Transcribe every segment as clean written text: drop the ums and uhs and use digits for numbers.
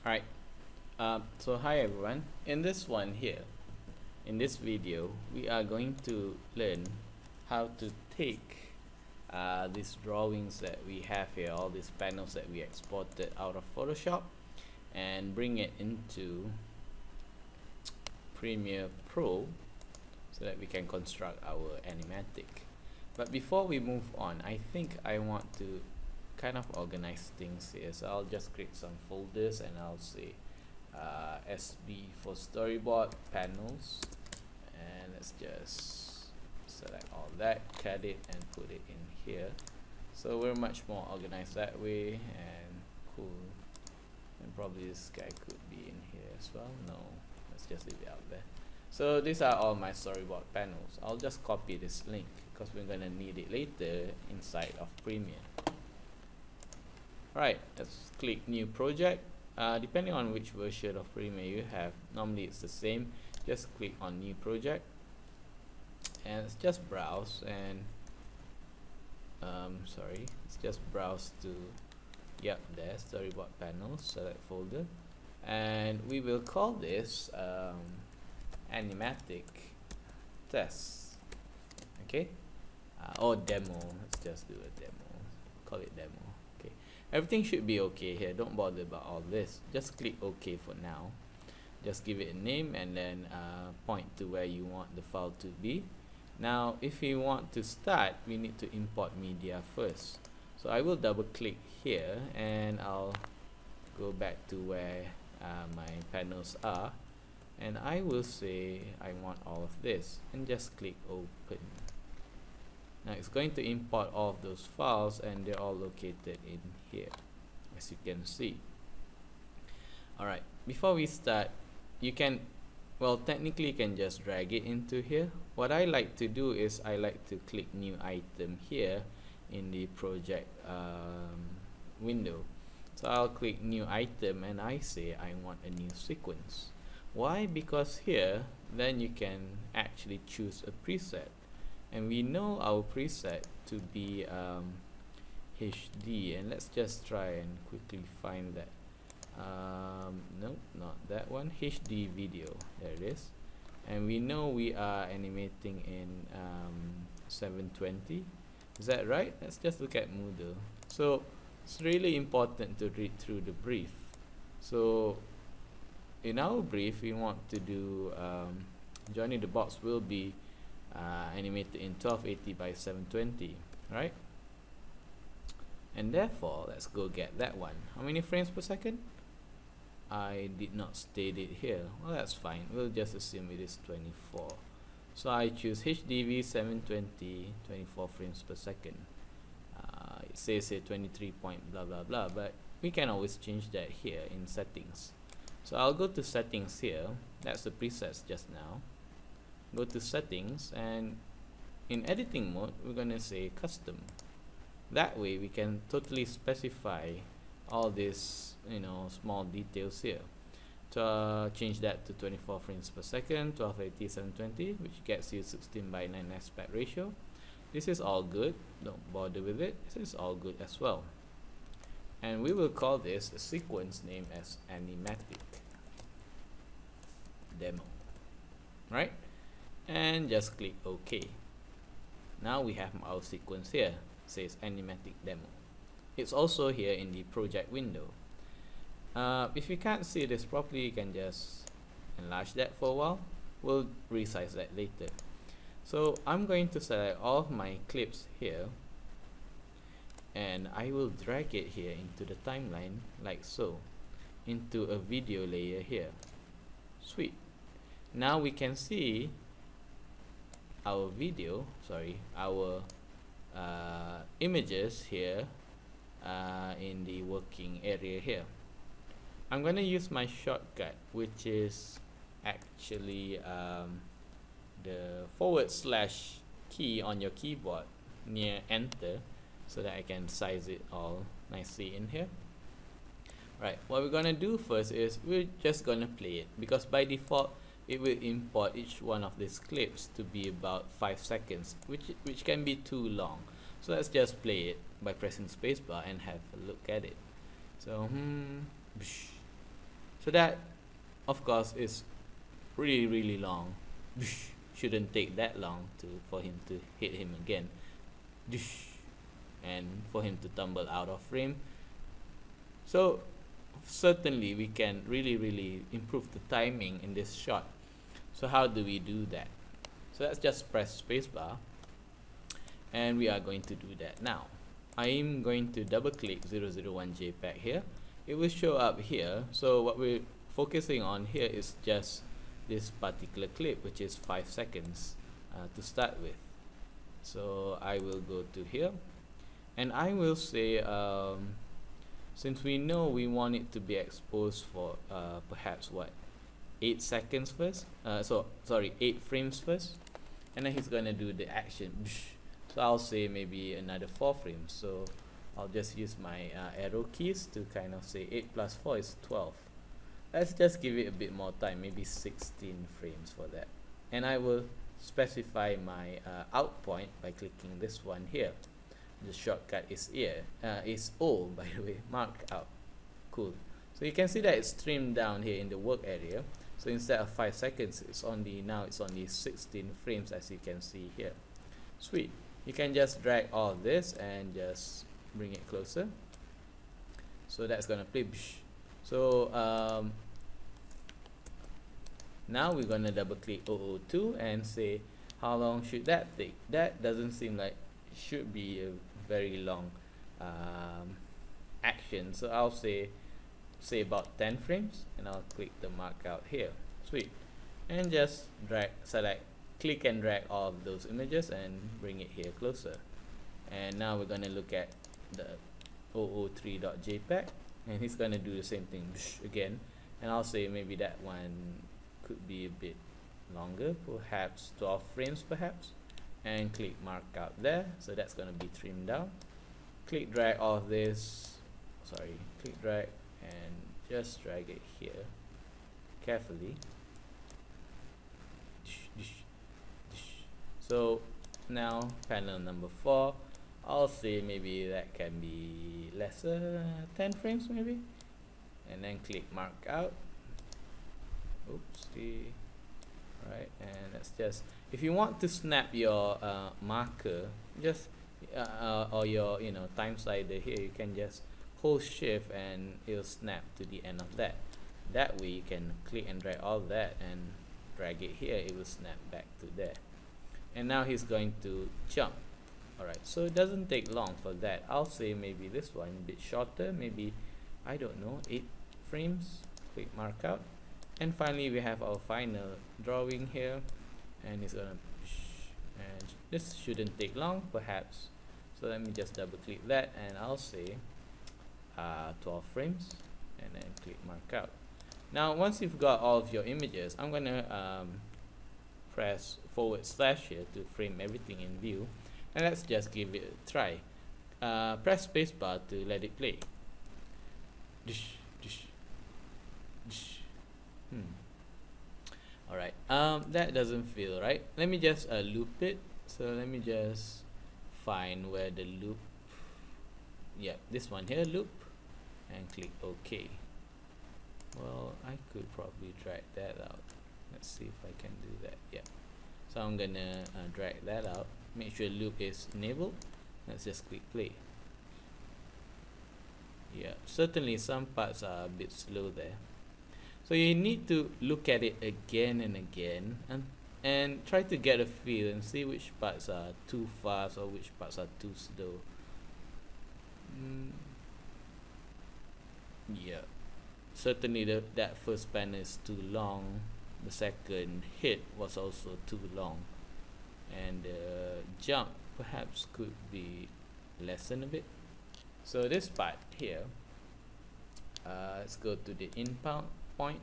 Alright, so hi everyone. In this one here, in this video, we are going to learn how to take these drawings that we have here, all these panels that we exported out of Photoshop, and bring it into Premiere Pro so that we can construct our animatic. But before we move on, I think I want to kind of organize things here, so I'll just create some folders and I'll say SB for storyboard panels, and let's just select all that, cut it and put it in here, so we're much more organized that way. And cool, and probably this guy could be in here as well. No, let's just leave it out there. So these are all my storyboard panels. I'll just copy this link because we're gonna need it later inside of Premiere. Right, let's click new project. Depending on which version of Premiere you have, normally it's the same. Just click on new project and let's just browse and let's just browse to there, storyboard panels, select folder, and we will call this animatic test, okay, or demo. Let's just do a demo, call it demo. Okay, everything should be okay here, don't bother about all this, just click OK for now. Just give it a name and then point to where you want the file to be. Now if we want to start, we need to import media first, so I will double click here and I'll go back to where my panels are, and I will say I want all of this and just click open. Now it's going to import all of those files and they're all located in here, as you can see. Alright, before we start, you can, well, technically you can just drag it into here. What I like to do is I like to click new item here in the project window. So I'll click new item and I say I want a new sequence. Why? Because here then you can actually choose a preset, and we know our preset to be HD, and let's just try and quickly find that. Nope, not that one. HD video, there it is, and we know we are animating in 720. Is that right? Let's just look at Moodle. So it's really important to read through the brief. So in our brief, we want to do Johnny the Box will be animated in 1280 by 720, right? And therefore, let's go get that one. How many frames per second? I did not state it here. Well, that's fine. We'll just assume it is 24. So I choose HDV 720, 24 frames per second. It says here 23 point blah blah blah, but we can always change that here in settings. So I'll go to settings here. That's the presets just now. Go to settings, and in editing mode we're gonna say custom. That way we can totally specify all these, small details here. To change that to 24 frames per second, 1280 720, which gets you 16 by 9 aspect ratio. This is all good, don't bother with it. This is all good as well, and we will call this a sequence name as animatic demo, right? And just click OK. Now we have our sequence here, says animatic demo. It's also here in the project window. If you can't see this properly, you can just enlarge that for a while. We'll resize that later. So I'm going to select all of my clips here, and I will drag it here into the timeline like so, into a video layer here. Sweet. Now we can see our video, our images here in the working area here. I'm going to use my shortcut, which is actually the / key on your keyboard near enter, so that I can size it all nicely in here. Right, what we're gonna do first is we're just gonna play it, because by default it will import each one of these clips to be about 5 seconds, which can be too long. So let's just play it by pressing spacebar and have a look at it. So So that of course is really long. Shouldn't take that long for him to hit him again, and for him to tumble out of frame. So certainly we can really improve the timing in this shot. So how do we do that? So let's just press spacebar, and we are going to do that now. I'm going to double click 001 JPEG here. It will show up here. So what we're focusing on here is just this particular clip, which is 5 seconds to start with. So I will go to here, and I will say since we know we want it to be exposed for perhaps what, 8 seconds first, so sorry, 8 frames first, and then he's gonna do the action. So I'll say maybe another 4 frames. So I'll just use my arrow keys to kind of say 8 plus 4 is 12. Let's just give it a bit more time, maybe 16 frames for that. And I will specify my out point by clicking this one here. The shortcut is here, is O, by the way, mark out. Cool. So you can see that it's trimmed down here in the work area. So instead of 5 seconds, it's only 16 frames, as you can see here. Sweet. You can just drag all of this and just bring it closer. So that's gonna play. So now we're gonna double click 002 and say how long should that take. That doesn't seem like it should be a very long action, so I'll say about 10 frames, and I'll click the mark out here. Sweet. And just click and drag all of those images and bring it here closer. And now we're gonna look at the 003.jpg, and he's gonna do the same thing again, and I'll say maybe that one could be a bit longer, perhaps 12 frames perhaps, and click mark out there. So that's gonna be trimmed down. Click drag all of this, click drag and just drag it here carefully. So now panel number 4, I'll say maybe that can be lesser, 10 frames maybe, and then click mark out. Oopsie. Right, and that's just, if you want to snap your marker, just or your time slider here, you can just hold shift and it'll snap to the end of that. That way you can click and drag all that and drag it here, it will snap back to there. And now he's going to jump. Alright, so it doesn't take long for that. I'll say maybe this one a bit shorter, maybe, I don't know, 8 frames. Click mark out. And finally we have our final drawing here, and it's gonna, and this shouldn't take long perhaps. So let me just double click that, and I'll say 12 frames, and then click mark out. Now once you've got all of your images, I'm gonna press / here to frame everything in view, and let's just give it a try. Press spacebar to let it play. Alright, that doesn't feel right. Let me just loop it. So let me just find where the loop, yeah, this one here, loop, and click OK. Well, I could probably drag that out. Let's see if I can do that. Yeah, so I'm gonna drag that out, make sure loop is enabled. Let's just click play. Yeah, certainly some parts are a bit slow there. So you need to look at it again and again, and try to get a feel and see which parts are too fast or which parts are too slow. Yeah, certainly that first panel is too long. The second hit was also too long, and the jump perhaps could be lessened a bit. So this part here, let's go to the inbound point.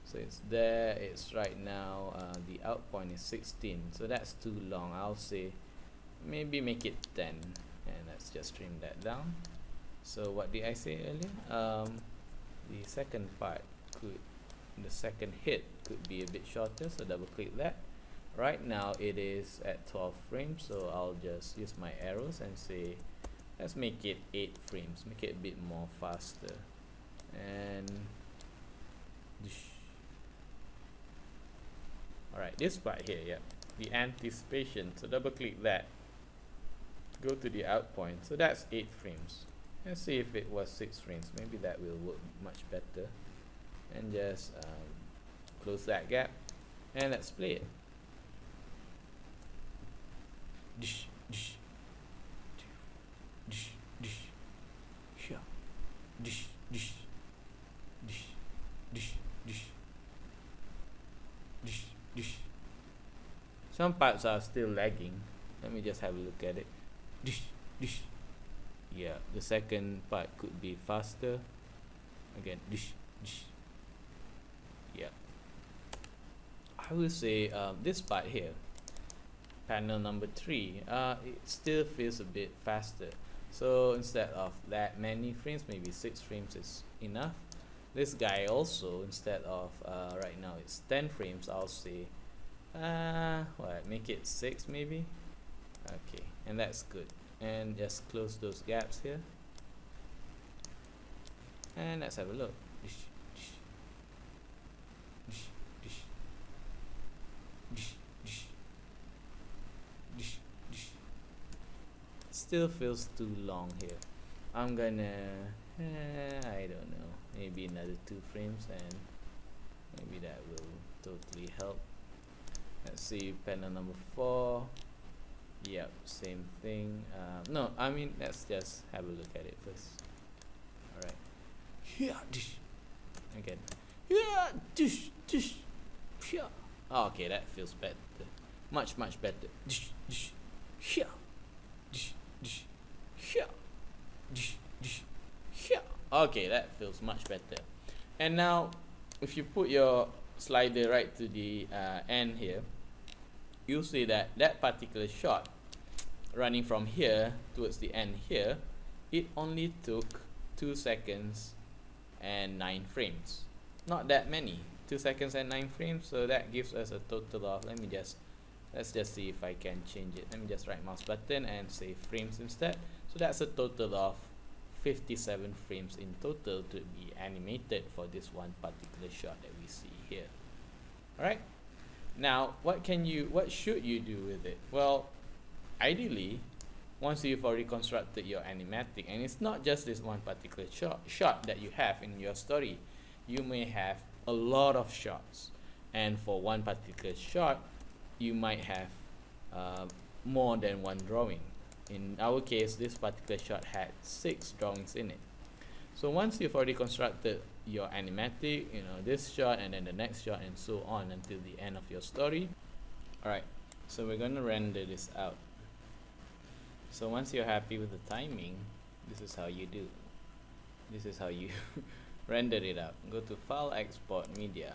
So it's there, it's right now, the out point is 16, so that's too long. I'll say maybe make it 10, and let's just trim that down. So what did I say earlier? The second part the second hit could be a bit shorter, so double click that. Right now it is at 12 frames, so I'll just use my arrows and say let's make it 8 frames, make it a bit more faster. And Alright, this part here, yeah, the anticipation. So double click that, go to the out point. So that's 8 frames. Let's see if it was 6 frames. Maybe that will work much better. And just close that gap, and let's play it. Dish, dish, dish, dish, sure, dish, dish, dish, dish, dish, dish, dish. Some parts are still lagging. Let me just have a look at it. Dish, dish. Yeah, the second part could be faster. Again, dish, dish. Yeah, I will say this part here, panel number 3, it still feels a bit faster. So instead of that many frames, maybe 6 frames is enough. This guy also, instead of right now it's 10 frames, I'll say what, make it 6 maybe. Okay, and that's good. And just close those gaps here, and let's have a look. Dish, dish, dish, dish, dish, dish, dish, dish. Still feels too long here. I'm gonna I don't know, maybe another 2 frames, and maybe that will totally help. Let's see, panel number 4. Yep, same thing. No, I mean, let's just have a look at it first. Alright. Yeah, dish. Again. Yeah, dish, dish. Yeah. Oh, okay, that feels better. Much, much better. Dish, dish. Yeah. Dish, dish. Yeah. Dish, dish. Yeah. Okay, that feels much better. And now, if you put your slider right to the end here, you'll see that that particular shot running from here towards the end here, it only took 2 seconds and 9 frames. Not that many, 2 seconds and 9 frames. So that gives us a total of, let's just see if I can change it. Let me just right mouse button and say frames instead. So that's a total of 57 frames in total to be animated for this one particular shot that we see here. Alright, now what should you do with it? Well, ideally, once you've already constructed your animatic, and it's not just this one particular shot that you have in your story, you may have a lot of shots, and for one particular shot you might have more than one drawing. In our case, this particular shot had 6 drawings in it. So once you've already constructed your animatic, you know, this shot and then the next shot and so on until the end of your story. Alright, so we're going to render this out. So once you're happy with the timing, this is how you do. This is how you render it out. Go to File, Export, Media.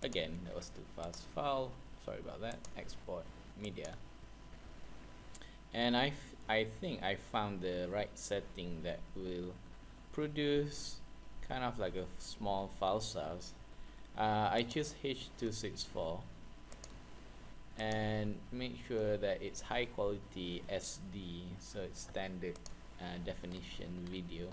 Again, that was too fast. File, sorry about that. Export, Media. And I think I found the right setting that will produce kind of like a small file size. I choose H.264 and make sure that it's high quality SD, so it's standard definition video,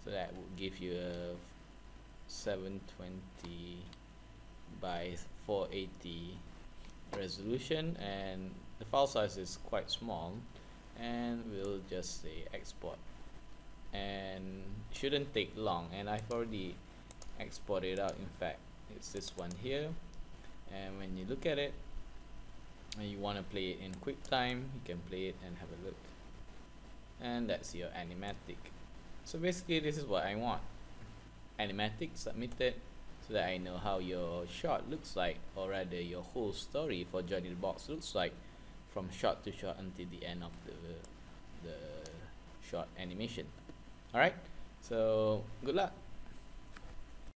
so that will give you a 720 by 480 resolution, and the file size is quite small, and we'll just say export, and shouldn't take long, and I've already exported out. In fact, it's this one here, and when you look at it and you want to play it in QuickTime, you can play it and have a look, and that's your animatic. So basically this is what I want: animatic submitted, so that I know how your shot looks like, or rather your whole story for Johnny the Box looks like, from shot to shot until the end of the short animation. Alright, so good luck.